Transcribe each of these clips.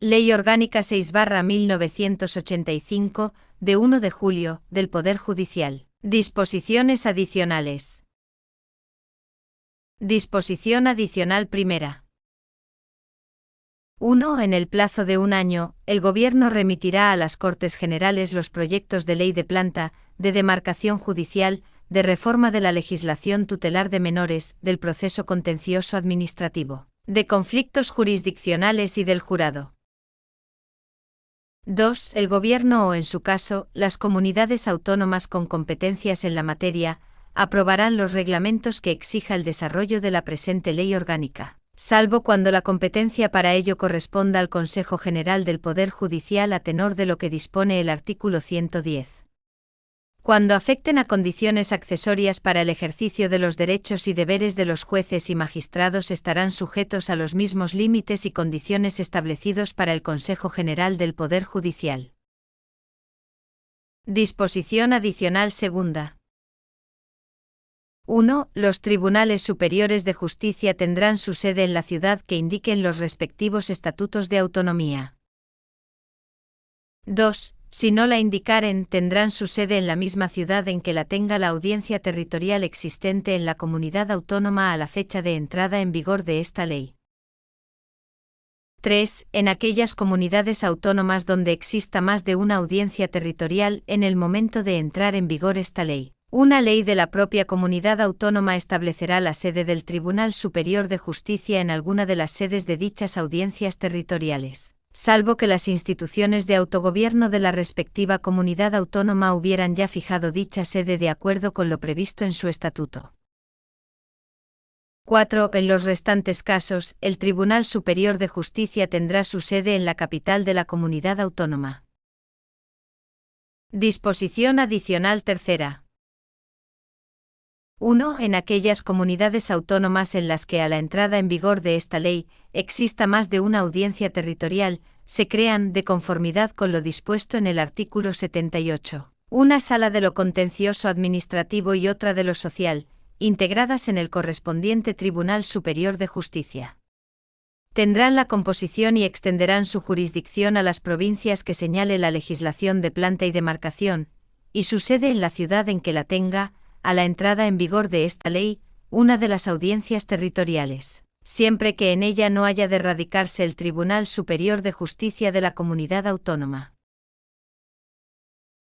Ley Orgánica 6/1985, de 1 de julio, del Poder Judicial. Disposiciones adicionales. Disposición adicional primera. 1. En el plazo de un año, el Gobierno remitirá a las Cortes Generales los proyectos de ley de planta, de demarcación judicial, de reforma de la legislación tutelar de menores, del proceso contencioso administrativo, de conflictos jurisdiccionales y del jurado. 2. El Gobierno o, en su caso, las comunidades autónomas con competencias en la materia, aprobarán los reglamentos que exija el desarrollo de la presente ley orgánica, salvo cuando la competencia para ello corresponda al Consejo General del Poder Judicial a tenor de lo que dispone el artículo 110. Cuando afecten a condiciones accesorias para el ejercicio de los derechos y deberes de los jueces y magistrados, estarán sujetos a los mismos límites y condiciones establecidos para el Consejo General del Poder Judicial. Disposición adicional segunda. 1. Los tribunales superiores de justicia tendrán su sede en la ciudad que indiquen los respectivos estatutos de autonomía. 2. Si no la indicaren, tendrán su sede en la misma ciudad en que la tenga la audiencia territorial existente en la comunidad autónoma a la fecha de entrada en vigor de esta ley. 3. En aquellas comunidades autónomas donde exista más de una audiencia territorial en el momento de entrar en vigor esta ley, una ley de la propia comunidad autónoma establecerá la sede del Tribunal Superior de Justicia en alguna de las sedes de dichas audiencias territoriales, salvo que las instituciones de autogobierno de la respectiva comunidad autónoma hubieran ya fijado dicha sede de acuerdo con lo previsto en su estatuto. 4. En los restantes casos, el Tribunal Superior de Justicia tendrá su sede en la capital de la comunidad autónoma. Disposición adicional tercera. 1. En aquellas comunidades autónomas en las que a la entrada en vigor de esta ley exista más de una audiencia territorial, se crean, de conformidad con lo dispuesto en el artículo 78, una sala de lo contencioso administrativo y otra de lo social, integradas en el correspondiente Tribunal Superior de Justicia. Tendrán la composición y extenderán su jurisdicción a las provincias que señale la legislación de planta y demarcación, y su sede en la ciudad en que la tenga, a la entrada en vigor de esta ley, una de las audiencias territoriales, siempre que en ella no haya de radicarse el Tribunal Superior de Justicia de la comunidad autónoma.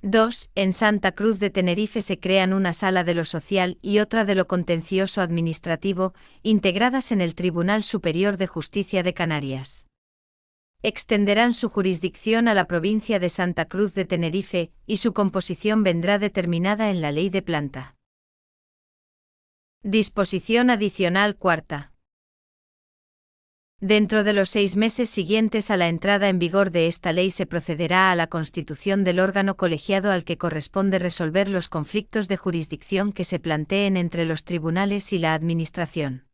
2. En Santa Cruz de Tenerife se crean una sala de lo social y otra de lo contencioso administrativo, integradas en el Tribunal Superior de Justicia de Canarias. Extenderán su jurisdicción a la provincia de Santa Cruz de Tenerife, y su composición vendrá determinada en la ley de planta. Disposición adicional cuarta. Dentro de los 6 meses siguientes a la entrada en vigor de esta ley se procederá a la constitución del órgano colegiado al que corresponde resolver los conflictos de jurisdicción que se planteen entre los tribunales y la Administración.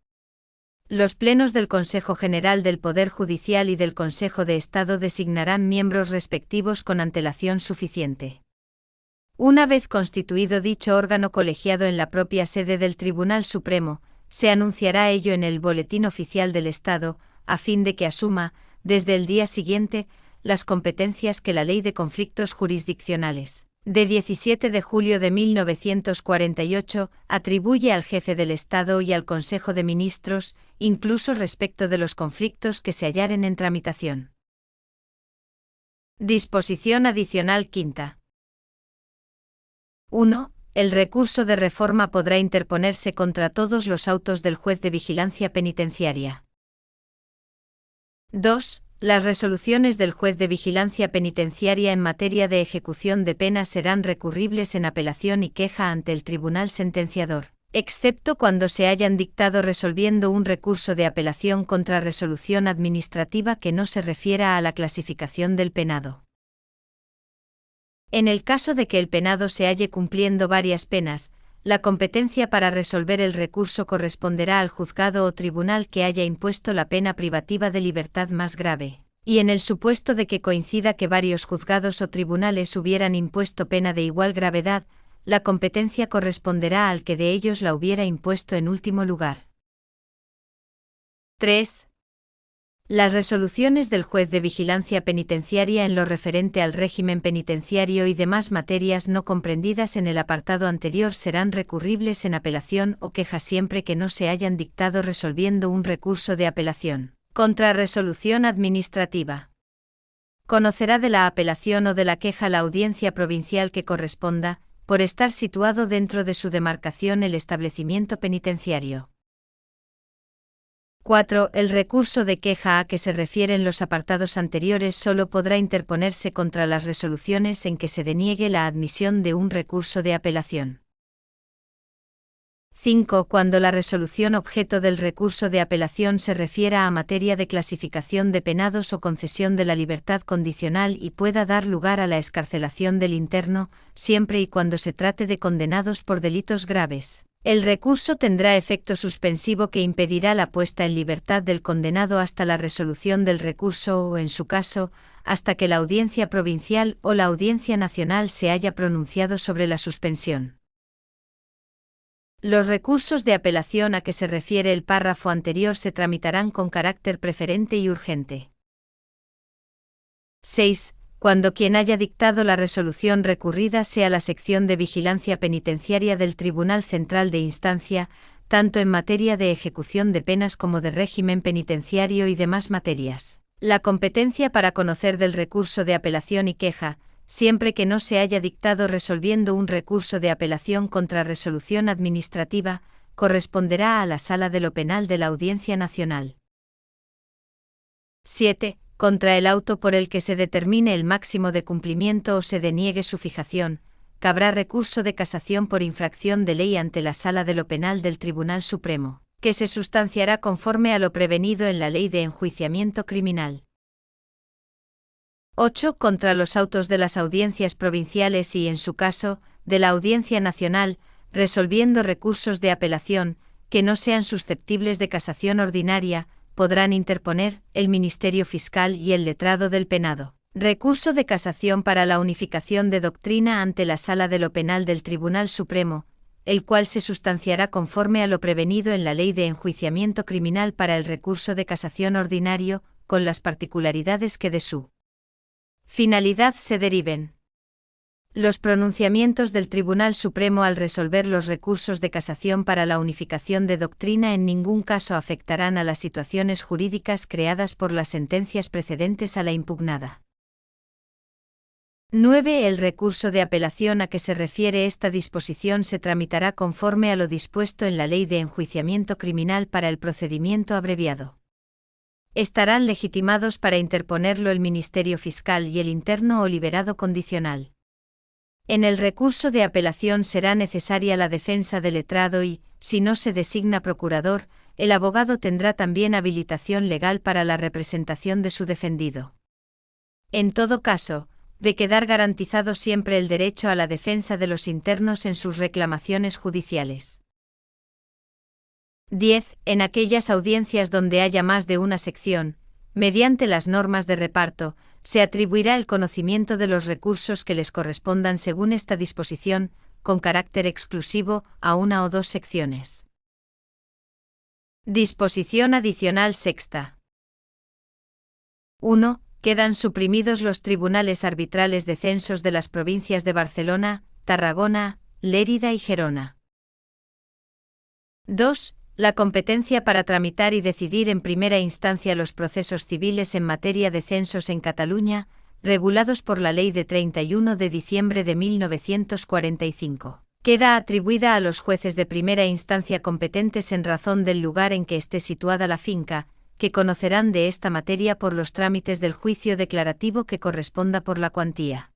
Los plenos del Consejo General del Poder Judicial y del Consejo de Estado designarán miembros respectivos con antelación suficiente. Una vez constituido dicho órgano colegiado en la propia sede del Tribunal Supremo, se anunciará ello en el Boletín Oficial del Estado, a fin de que asuma, desde el día siguiente, las competencias que la Ley de Conflictos Jurisdiccionales, de 17 de julio de 1948, atribuye al Jefe del Estado y al Consejo de Ministros, incluso respecto de los conflictos que se hallaren en tramitación. Disposición adicional quinta. 1. El recurso de reforma podrá interponerse contra todos los autos del juez de vigilancia penitenciaria. 2. Las resoluciones del juez de vigilancia penitenciaria en materia de ejecución de penas serán recurribles en apelación y queja ante el tribunal sentenciador, excepto cuando se hayan dictado resolviendo un recurso de apelación contra resolución administrativa que no se refiera a la clasificación del penado. En el caso de que el penado se halle cumpliendo varias penas, la competencia para resolver el recurso corresponderá al juzgado o tribunal que haya impuesto la pena privativa de libertad más grave, y en el supuesto de que coincida que varios juzgados o tribunales hubieran impuesto pena de igual gravedad, la competencia corresponderá al que de ellos la hubiera impuesto en último lugar. 3. Las resoluciones del juez de vigilancia penitenciaria en lo referente al régimen penitenciario y demás materias no comprendidas en el apartado anterior serán recurribles en apelación o queja siempre que no se hayan dictado resolviendo un recurso de apelación contra resolución administrativa. Conocerá de la apelación o de la queja la audiencia provincial que corresponda, por estar situado dentro de su demarcación el establecimiento penitenciario. 4. El recurso de queja a que se refieren los apartados anteriores solo podrá interponerse contra las resoluciones en que se deniegue la admisión de un recurso de apelación. 5. Cuando la resolución objeto del recurso de apelación se refiera a materia de clasificación de penados o concesión de la libertad condicional y pueda dar lugar a la excarcelación del interno, siempre y cuando se trate de condenados por delitos graves. El recurso tendrá efecto suspensivo que impedirá la puesta en libertad del condenado hasta la resolución del recurso o, en su caso, hasta que la Audiencia Provincial o la Audiencia Nacional se haya pronunciado sobre la suspensión. Los recursos de apelación a que se refiere el párrafo anterior se tramitarán con carácter preferente y urgente. 6. Cuando quien haya dictado la resolución recurrida sea la sección de vigilancia penitenciaria del Tribunal Central de Instancia, tanto en materia de ejecución de penas como de régimen penitenciario y demás materias. La competencia para conocer del recurso de apelación y queja, siempre que no se haya dictado resolviendo un recurso de apelación contra resolución administrativa, corresponderá a la Sala de lo Penal de la Audiencia Nacional. 7. Contra el auto por el que se determine el máximo de cumplimiento o se deniegue su fijación, cabrá recurso de casación por infracción de ley ante la Sala de lo Penal del Tribunal Supremo, que se sustanciará conforme a lo prevenido en la Ley de Enjuiciamiento Criminal. 8. Contra los autos de las audiencias provinciales y, en su caso, de la Audiencia Nacional, resolviendo recursos de apelación, que no sean susceptibles de casación ordinaria, podrán interponer el Ministerio Fiscal y el letrado del penado recurso de casación para la unificación de doctrina ante la Sala de lo Penal del Tribunal Supremo, el cual se sustanciará conforme a lo prevenido en la Ley de Enjuiciamiento Criminal para el recurso de casación ordinario, con las particularidades que de su finalidad se deriven. Los pronunciamientos del Tribunal Supremo al resolver los recursos de casación para la unificación de doctrina en ningún caso afectarán a las situaciones jurídicas creadas por las sentencias precedentes a la impugnada. 9. El recurso de apelación a que se refiere esta disposición se tramitará conforme a lo dispuesto en la Ley de Enjuiciamiento Criminal para el procedimiento abreviado. Estarán legitimados para interponerlo el Ministerio Fiscal y el interno o liberado condicional. En el recurso de apelación será necesaria la defensa del letrado y, si no se designa procurador, el abogado tendrá también habilitación legal para la representación de su defendido. En todo caso, de quedar garantizado siempre el derecho a la defensa de los internos en sus reclamaciones judiciales. 10. En aquellas audiencias donde haya más de una sección, mediante las normas de reparto, se atribuirá el conocimiento de los recursos que les correspondan según esta disposición, con carácter exclusivo, a una o dos secciones. Disposición adicional sexta. 1. Quedan suprimidos los tribunales arbitrales de censos de las provincias de Barcelona, Tarragona, Lérida y Gerona. 2. La competencia para tramitar y decidir en primera instancia los procesos civiles en materia de censos en Cataluña, regulados por la Ley de 31 de diciembre de 1945. Queda atribuida a los jueces de primera instancia competentes en razón del lugar en que esté situada la finca, que conocerán de esta materia por los trámites del juicio declarativo que corresponda por la cuantía.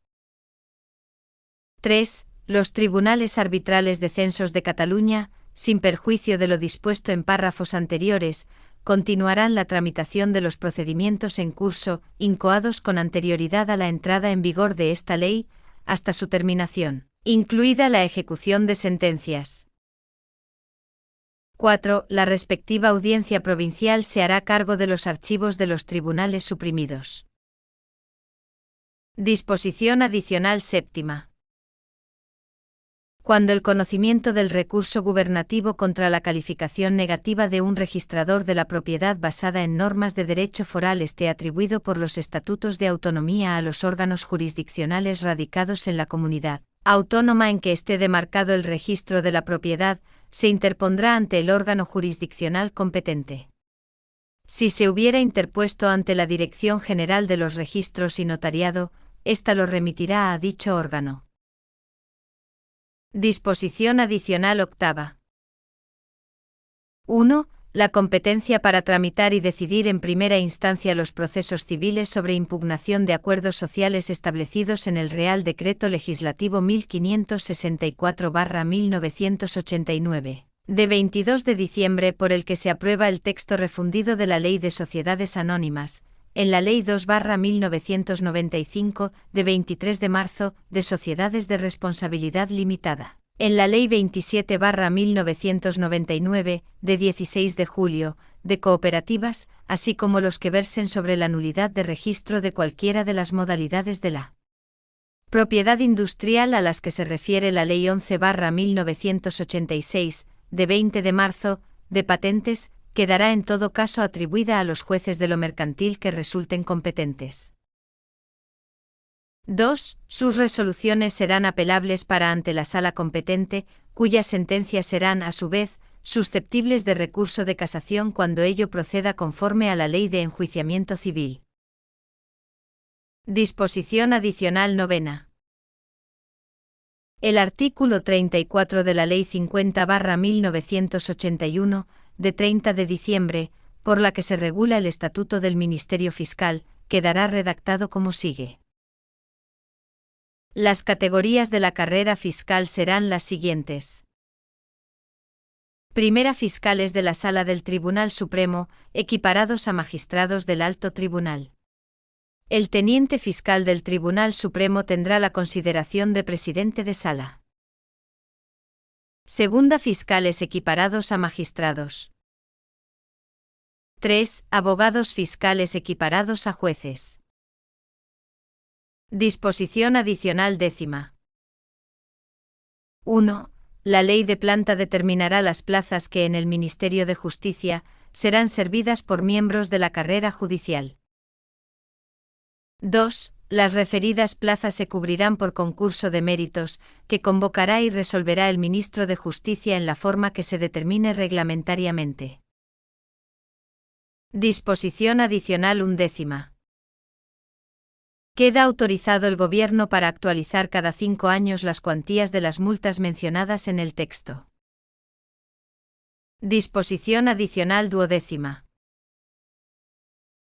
3. Los tribunales arbitrales de censos de Cataluña, sin perjuicio de lo dispuesto en párrafos anteriores, continuarán la tramitación de los procedimientos en curso, incoados con anterioridad a la entrada en vigor de esta ley, hasta su terminación, incluida la ejecución de sentencias. 4. La respectiva audiencia provincial se hará cargo de los archivos de los tribunales suprimidos. Disposición adicional séptima. Cuando el conocimiento del recurso gubernativo contra la calificación negativa de un registrador de la propiedad basada en normas de derecho foral esté atribuido por los estatutos de autonomía a los órganos jurisdiccionales radicados en la comunidad autónoma en que esté demarcado el registro de la propiedad, se interpondrá ante el órgano jurisdiccional competente. Si se hubiera interpuesto ante la Dirección General de los Registros y Notariado, ésta lo remitirá a dicho órgano. Disposición adicional octava. 1. La competencia para tramitar y decidir en primera instancia los procesos civiles sobre impugnación de acuerdos sociales establecidos en el Real Decreto Legislativo 1564/1989, de 22 de diciembre por el que se aprueba el texto refundido de la Ley de Sociedades Anónimas, en la Ley 2/1995, de 23 de marzo, de Sociedades de Responsabilidad Limitada, en la Ley 27/1999, de 16 de julio, de cooperativas, así como los que versen sobre la nulidad de registro de cualquiera de las modalidades de la propiedad industrial a las que se refiere la Ley 11/1986, de 20 de marzo, de patentes, quedará en todo caso atribuida a los jueces de lo mercantil que resulten competentes. 2. Sus resoluciones serán apelables para ante la sala competente, cuyas sentencias serán, a su vez, susceptibles de recurso de casación cuando ello proceda conforme a la Ley de Enjuiciamiento Civil. Disposición adicional novena. El artículo 34 de la Ley 50/1981, de 30 de diciembre, por la que se regula el Estatuto del Ministerio Fiscal, quedará redactado como sigue. Las categorías de la carrera fiscal serán las siguientes. Primera, fiscales de la Sala del Tribunal Supremo, equiparados a magistrados del Alto Tribunal. El teniente fiscal del Tribunal Supremo tendrá la consideración de presidente de sala. Segunda, fiscales equiparados a magistrados. 3. Abogados fiscales equiparados a jueces. Disposición adicional décima. 1. La ley de planta determinará las plazas que en el Ministerio de Justicia serán servidas por miembros de la carrera judicial. 2. Las referidas plazas se cubrirán por concurso de méritos, que convocará y resolverá el Ministro de Justicia en la forma que se determine reglamentariamente. Disposición adicional undécima. Queda autorizado el Gobierno para actualizar cada 5 años las cuantías de las multas mencionadas en el texto. Disposición adicional duodécima.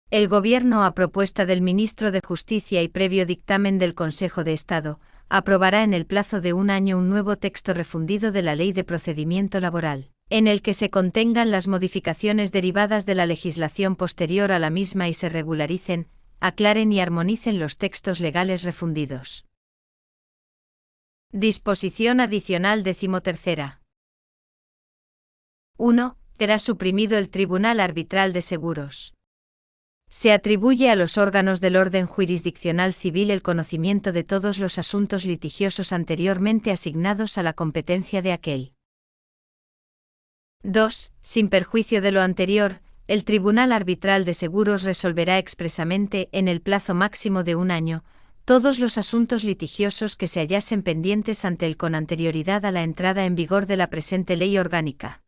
El Gobierno, a propuesta del Ministro de Justicia y previo dictamen del Consejo de Estado, aprobará en el plazo de 1 año un nuevo texto refundido de la Ley de Procedimiento Laboral, en el que se contengan las modificaciones derivadas de la legislación posterior a la misma y se regularicen, aclaren y armonicen los textos legales refundidos. Disposición adicional decimotercera. 1. Queda suprimido el Tribunal Arbitral de Seguros. Se atribuye a los órganos del orden jurisdiccional civil el conocimiento de todos los asuntos litigiosos anteriormente asignados a la competencia de aquel. 2. Sin perjuicio de lo anterior, el Tribunal Arbitral de Seguros resolverá expresamente, en el plazo máximo de 1 año, todos los asuntos litigiosos que se hallasen pendientes ante él con anterioridad a la entrada en vigor de la presente ley orgánica.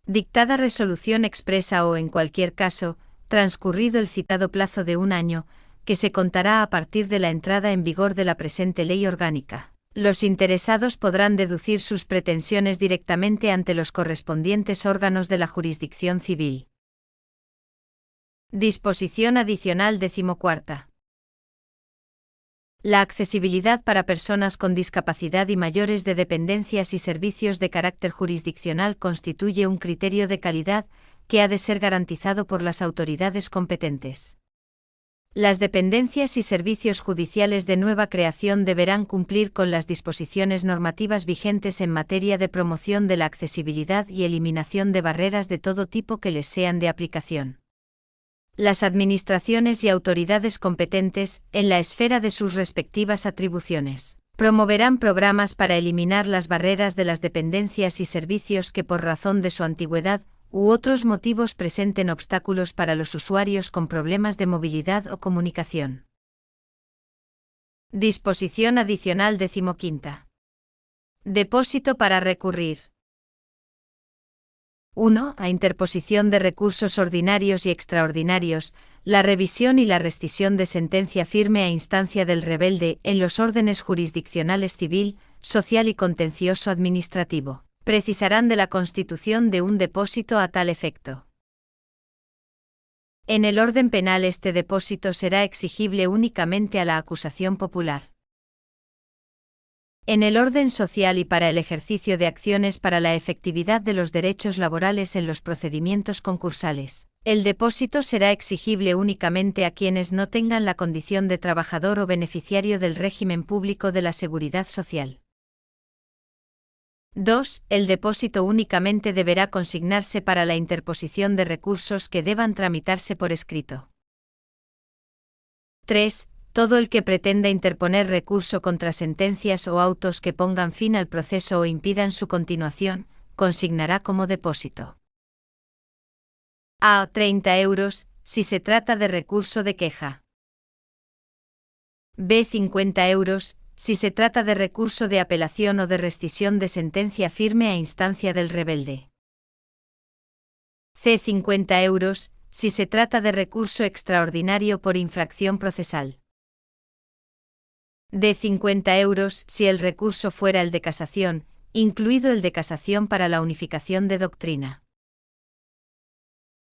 Dictada resolución expresa o, en cualquier caso, transcurrido el citado plazo de 1 año, que se contará a partir de la entrada en vigor de la presente ley orgánica, los interesados podrán deducir sus pretensiones directamente ante los correspondientes órganos de la jurisdicción civil. Disposición adicional decimocuarta. La accesibilidad para personas con discapacidad y mayores de dependencias y servicios de carácter jurisdiccional constituye un criterio de calidad que ha de ser garantizado por las autoridades competentes. Las dependencias y servicios judiciales de nueva creación deberán cumplir con las disposiciones normativas vigentes en materia de promoción de la accesibilidad y eliminación de barreras de todo tipo que les sean de aplicación. Las administraciones y autoridades competentes, en la esfera de sus respectivas atribuciones, Promoverán programas para eliminar las barreras de las dependencias y servicios que por razón de su antigüedad u otros motivos presenten obstáculos para los usuarios con problemas de movilidad o comunicación. Disposición adicional 15. Depósito para recurrir. 1. A interposición de recursos ordinarios y extraordinarios, la revisión y la rescisión de sentencia firme a instancia del rebelde en los órdenes jurisdiccionales civil, social y contencioso administrativo. Precisarán de la constitución de un depósito a tal efecto. En el orden penal este depósito será exigible únicamente a la acusación popular. En el orden social y para el ejercicio de acciones para la efectividad de los derechos laborales en los procedimientos concursales, el depósito será exigible únicamente a quienes no tengan la condición de trabajador o beneficiario del régimen público de la seguridad social. 2. El depósito únicamente deberá consignarse para la interposición de recursos que deban tramitarse por escrito. 3. Todo el que pretenda interponer recurso contra sentencias o autos que pongan fin al proceso o impidan su continuación, consignará como depósito. A. 30 euros, si se trata de recurso de queja. B. 50 euros, si se trata de recurso de apelación o de rescisión de sentencia firme a instancia del rebelde. C. 50 euros, si se trata de recurso extraordinario por infracción procesal. D. 50 euros, si el recurso fuera el de casación, incluido el de casación para la unificación de doctrina.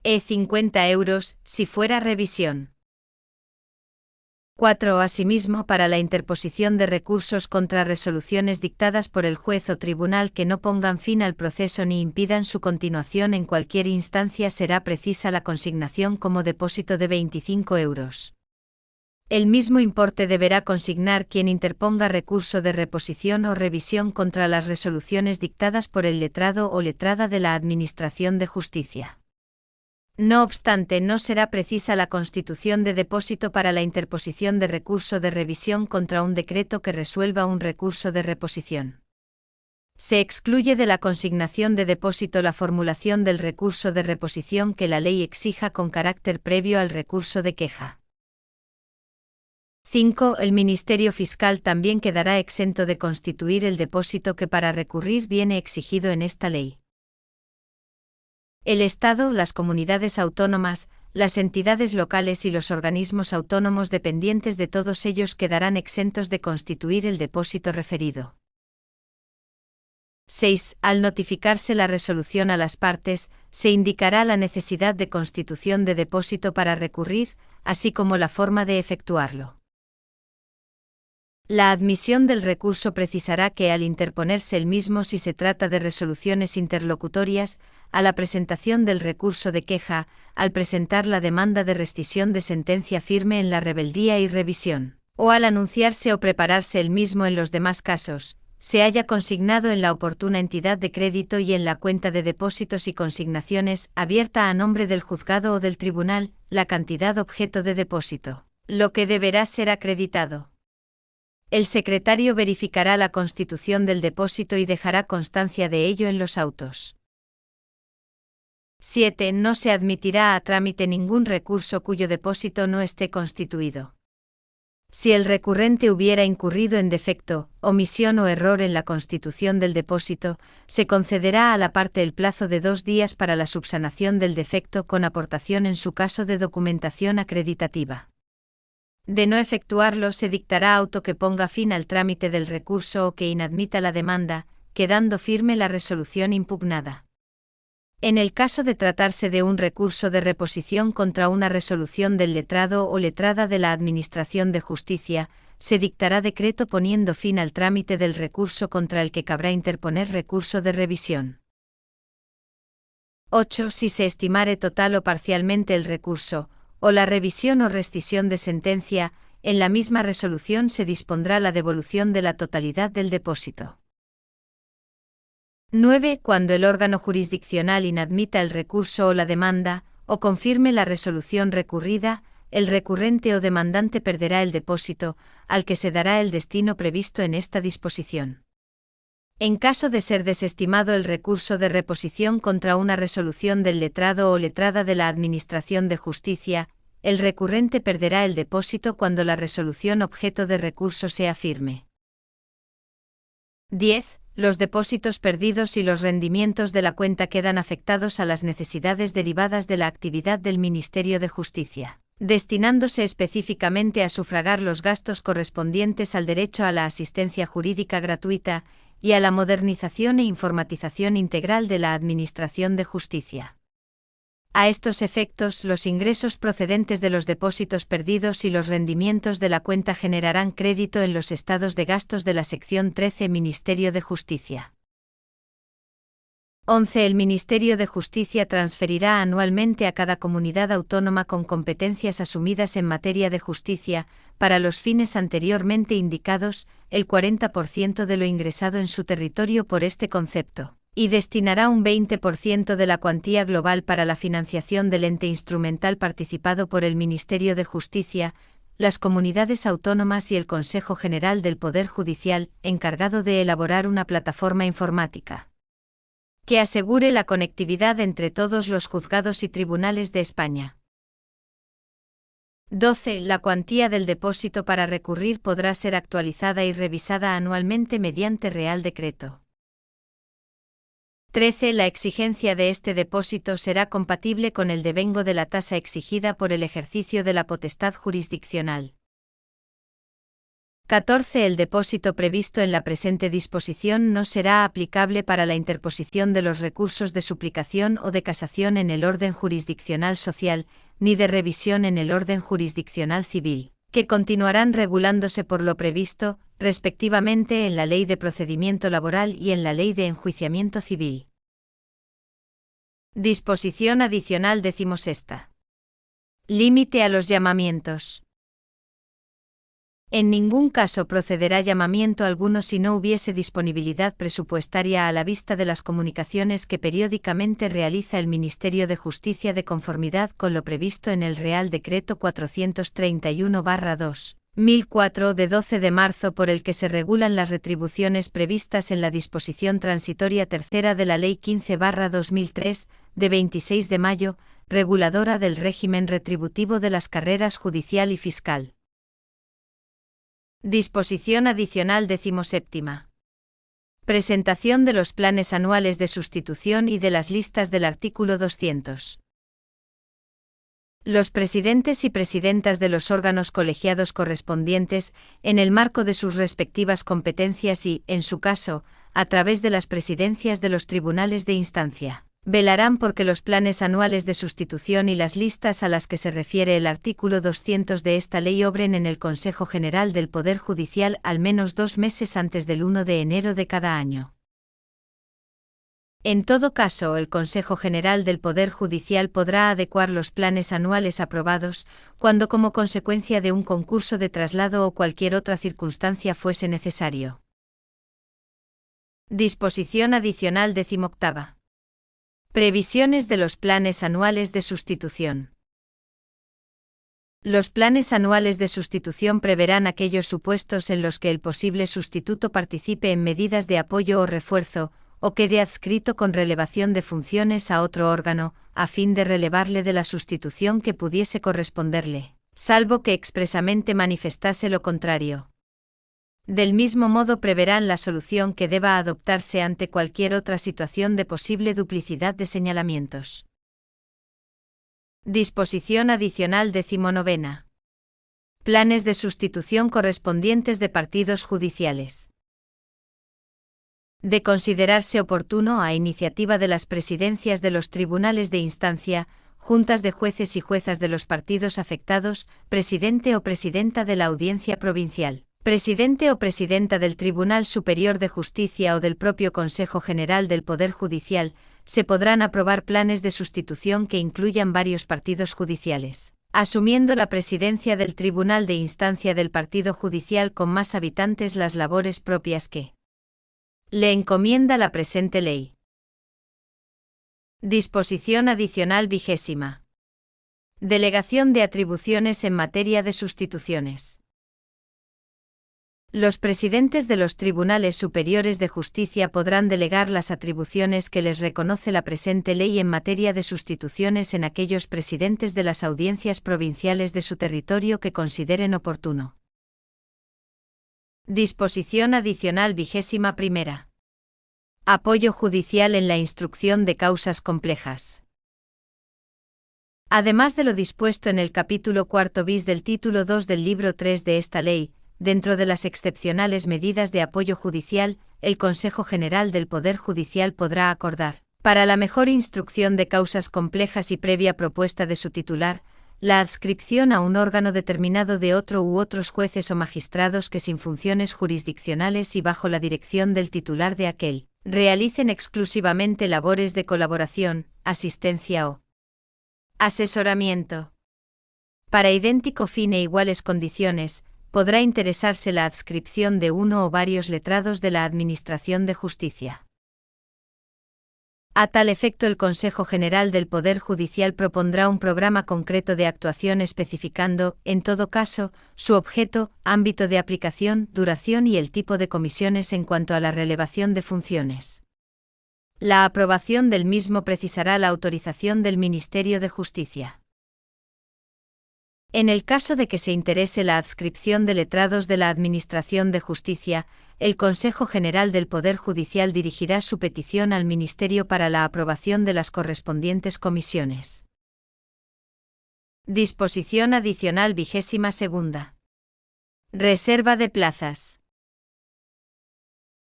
E. 50 euros, si fuera revisión. 4. Asimismo, para la interposición de recursos contra resoluciones dictadas por el juez o tribunal que no pongan fin al proceso ni impidan su continuación en cualquier instancia será precisa la consignación como depósito de 25 euros. El mismo importe deberá consignar quien interponga recurso de reposición o revisión contra las resoluciones dictadas por el letrado o letrada de la Administración de Justicia. No obstante, no será precisa la constitución de depósito para la interposición de recurso de revisión contra un decreto que resuelva un recurso de reposición. Se excluye de la consignación de depósito la formulación del recurso de reposición que la ley exija con carácter previo al recurso de queja. 5. El Ministerio Fiscal también quedará exento de constituir el depósito que para recurrir viene exigido en esta ley. El Estado, las comunidades autónomas, las entidades locales y los organismos autónomos dependientes de todos ellos quedarán exentos de constituir el depósito referido. 6. Al notificarse la resolución a las partes, se indicará la necesidad de constitución de depósito para recurrir, así como la forma de efectuarlo. La admisión del recurso precisará que al interponerse el mismo si se trata de resoluciones interlocutorias, a la presentación del recurso de queja, al presentar la demanda de rescisión de sentencia firme en la rebeldía y revisión, o al anunciarse o prepararse el mismo en los demás casos, se haya consignado en la oportuna entidad de crédito y en la cuenta de depósitos y consignaciones abierta a nombre del juzgado o del tribunal, la cantidad objeto de depósito, lo que deberá ser acreditado. El secretario verificará la constitución del depósito y dejará constancia de ello en los autos. 7. No se admitirá a trámite ningún recurso cuyo depósito no esté constituido. Si el recurrente hubiera incurrido en defecto, omisión o error en la constitución del depósito, se concederá a la parte el plazo de 2 días para la subsanación del defecto con aportación en su caso de documentación acreditativa. De no efectuarlo se dictará auto que ponga fin al trámite del recurso o que inadmita la demanda, quedando firme la resolución impugnada. En el caso de tratarse de un recurso de reposición contra una resolución del letrado o letrada de la Administración de Justicia, se dictará decreto poniendo fin al trámite del recurso contra el que cabrá interponer recurso de revisión. 8. Si se estimare total o parcialmente el recurso, o la revisión o rescisión de sentencia, en la misma resolución se dispondrá la devolución de la totalidad del depósito. 9. Cuando el órgano jurisdiccional inadmita el recurso o la demanda, o confirme la resolución recurrida, el recurrente o demandante perderá el depósito, al que se dará el destino previsto en esta disposición. En caso de ser desestimado el recurso de reposición contra una resolución del letrado o letrada de la Administración de Justicia, el recurrente perderá el depósito cuando la resolución objeto de recurso sea firme. 10. Los depósitos perdidos y los rendimientos de la cuenta quedan afectados a las necesidades derivadas de la actividad del Ministerio de Justicia, destinándose específicamente a sufragar los gastos correspondientes al derecho a la asistencia jurídica gratuita y a la modernización e informatización integral de la Administración de Justicia. A estos efectos, los ingresos procedentes de los depósitos perdidos y los rendimientos de la cuenta generarán crédito en los estados de gastos de la sección 13 Ministerio de Justicia. 11. El Ministerio de Justicia transferirá anualmente a cada comunidad autónoma con competencias asumidas en materia de justicia, para los fines anteriormente indicados, el 40% de lo ingresado en su territorio por este concepto, y destinará un 20% de la cuantía global para la financiación del ente instrumental participado por el Ministerio de Justicia, las comunidades autónomas y el Consejo General del Poder Judicial, encargado de elaborar una plataforma informática que asegure la conectividad entre todos los juzgados y tribunales de España. 12. La cuantía del depósito para recurrir podrá ser actualizada y revisada anualmente mediante Real Decreto. 13. La exigencia de este depósito será compatible con el devengo de la tasa exigida por el ejercicio de la potestad jurisdiccional. 14. El depósito previsto en la presente disposición no será aplicable para la interposición de los recursos de suplicación o de casación en el orden jurisdiccional social, ni de revisión en el orden jurisdiccional civil, que continuarán regulándose por lo previsto, respectivamente en la Ley de Procedimiento Laboral y en la Ley de Enjuiciamiento Civil. Disposición adicional 16. Límite a los llamamientos. En ningún caso procederá llamamiento alguno si no hubiese disponibilidad presupuestaria a la vista de las comunicaciones que periódicamente realiza el Ministerio de Justicia de conformidad con lo previsto en el Real Decreto 431/2004 de 12 de marzo por el que se regulan las retribuciones previstas en la disposición transitoria tercera de la Ley 15/2003, de 26 de mayo, reguladora del régimen retributivo de las carreras judicial y fiscal. Disposición adicional 17. Presentación de los planes anuales de sustitución y de las listas del artículo 200. Los presidentes y presidentas de los órganos colegiados correspondientes, en el marco de sus respectivas competencias y, en su caso, a través de las presidencias de los tribunales de instancia, velarán porque los planes anuales de sustitución y las listas a las que se refiere el artículo 200 de esta ley obren en el Consejo General del Poder Judicial al menos 2 meses antes del 1 de enero de cada año. En todo caso, el Consejo General del Poder Judicial podrá adecuar los planes anuales aprobados, cuando como consecuencia de un concurso de traslado o cualquier otra circunstancia fuese necesario. Disposición adicional 18. Previsiones de los planes anuales de sustitución. Los planes anuales de sustitución preverán aquellos supuestos en los que el posible sustituto participe en medidas de apoyo o refuerzo, o quede adscrito con relevación de funciones a otro órgano, a fin de relevarle de la sustitución que pudiese corresponderle, salvo que expresamente manifestase lo contrario. Del mismo modo preverán la solución que deba adoptarse ante cualquier otra situación de posible duplicidad de señalamientos. Disposición adicional 19. Planes de sustitución correspondientes de partidos judiciales. De considerarse oportuno a iniciativa de las presidencias de los tribunales de instancia, juntas de jueces y juezas de los partidos afectados, presidente o presidenta de la Audiencia Provincial, presidente o presidenta del Tribunal Superior de Justicia o del propio Consejo General del Poder Judicial, se podrán aprobar planes de sustitución que incluyan varios partidos judiciales, asumiendo la presidencia del Tribunal de Instancia del partido judicial con más habitantes las labores propias que le encomienda la presente ley. Disposición adicional 20. Delegación de atribuciones en materia de sustituciones. Los presidentes de los tribunales superiores de justicia podrán delegar las atribuciones que les reconoce la presente ley en materia de sustituciones en aquellos presidentes de las audiencias provinciales de su territorio que consideren oportuno. Disposición adicional 21ª. Apoyo judicial en la instrucción de causas complejas. Además de lo dispuesto en el capítulo 4 bis del título 2 del libro 3 de esta ley, dentro de las excepcionales medidas de apoyo judicial, el Consejo General del Poder Judicial podrá acordar, para la mejor instrucción de causas complejas y previa propuesta de su titular, la adscripción a un órgano determinado de otro u otros jueces o magistrados que sin funciones jurisdiccionales y bajo la dirección del titular de aquel, realicen exclusivamente labores de colaboración, asistencia o asesoramiento. Para idéntico fin e iguales condiciones, podrá interesarse la adscripción de uno o varios letrados de la Administración de Justicia. A tal efecto, el Consejo General del Poder Judicial propondrá un programa concreto de actuación especificando, en todo caso, su objeto, ámbito de aplicación, duración y el tipo de comisiones en cuanto a la relevación de funciones. La aprobación del mismo precisará la autorización del Ministerio de Justicia. En el caso de que se interese la adscripción de letrados de la Administración de Justicia, el Consejo General del Poder Judicial dirigirá su petición al Ministerio para la aprobación de las correspondientes comisiones. Disposición adicional 22ª. Reserva de plazas.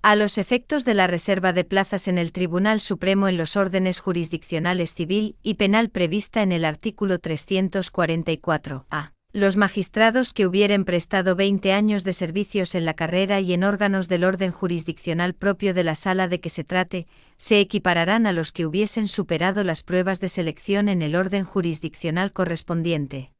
A los efectos de la reserva de plazas en el Tribunal Supremo en los órdenes jurisdiccionales civil y penal prevista en el artículo 344-A, los magistrados que hubieren prestado 20 años de servicios en la carrera y en órganos del orden jurisdiccional propio de la sala de que se trate, se equipararán a los que hubiesen superado las pruebas de selección en el orden jurisdiccional correspondiente.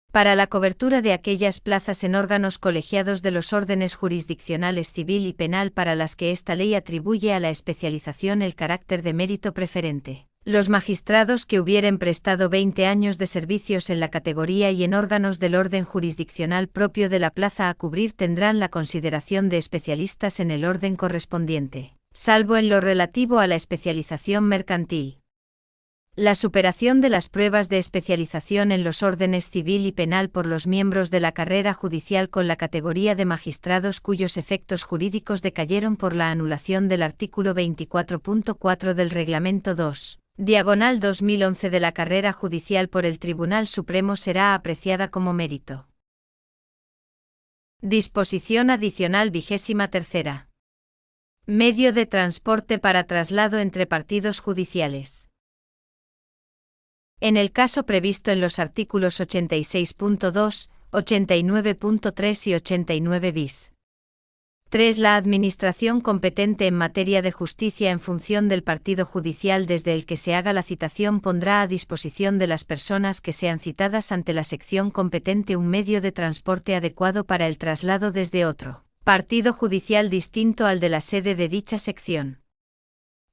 Para la cobertura de aquellas plazas en órganos colegiados de los órdenes jurisdiccionales civil y penal para las que esta ley atribuye a la especialización el carácter de mérito preferente, los magistrados que hubieren prestado 20 años de servicios en la categoría y en órganos del orden jurisdiccional propio de la plaza a cubrir tendrán la consideración de especialistas en el orden correspondiente, salvo en lo relativo a la especialización mercantil. La superación de las pruebas de especialización en los órdenes civil y penal por los miembros de la carrera judicial con la categoría de magistrados cuyos efectos jurídicos decayeron por la anulación del artículo 24.4 del Reglamento 2/2011 de la carrera judicial por el Tribunal Supremo será apreciada como mérito. Disposición adicional 23ª. Medio de transporte para traslado entre partidos judiciales. En el caso previsto en los artículos 86.2, 89.3 y 89 bis. 3. La Administración competente en materia de justicia en función del partido judicial desde el que se haga la citación pondrá a disposición de las personas que sean citadas ante la sección competente un medio de transporte adecuado para el traslado desde otro partido judicial distinto al de la sede de dicha sección.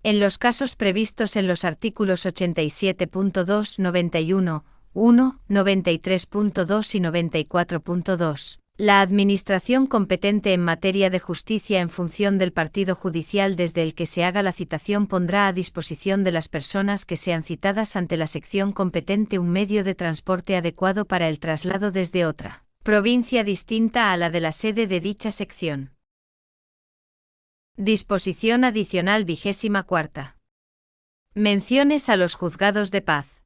En los casos previstos en los artículos 87.2, 91, 1, 93.2 y 94.2, la Administración competente en materia de justicia en función del partido judicial desde el que se haga la citación pondrá a disposición de las personas que sean citadas ante la sección competente un medio de transporte adecuado para el traslado desde otra provincia distinta a la de la sede de dicha sección. Disposición adicional 24ª. Menciones a los juzgados de paz.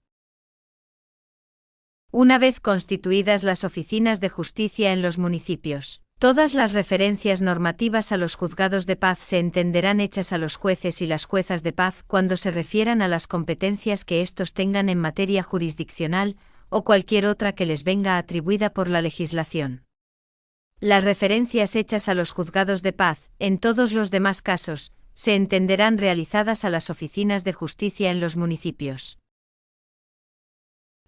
Una vez constituidas las oficinas de justicia en los municipios, todas las referencias normativas a los juzgados de paz se entenderán hechas a los jueces y las juezas de paz cuando se refieran a las competencias que éstos tengan en materia jurisdiccional o cualquier otra que les venga atribuida por la legislación. Las referencias hechas a los juzgados de paz, en todos los demás casos, se entenderán realizadas a las oficinas de justicia en los municipios.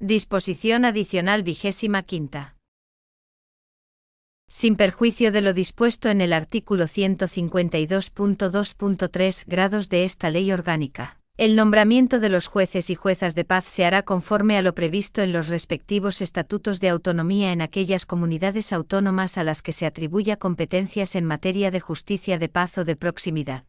Disposición adicional 25ª. Sin perjuicio de lo dispuesto en el artículo 152.2.3 grados de esta ley orgánica, El nombramiento de los jueces y juezas de paz se hará conforme a lo previsto en los respectivos estatutos de autonomía en aquellas comunidades autónomas a las que se atribuya competencias en materia de justicia de paz o de proximidad.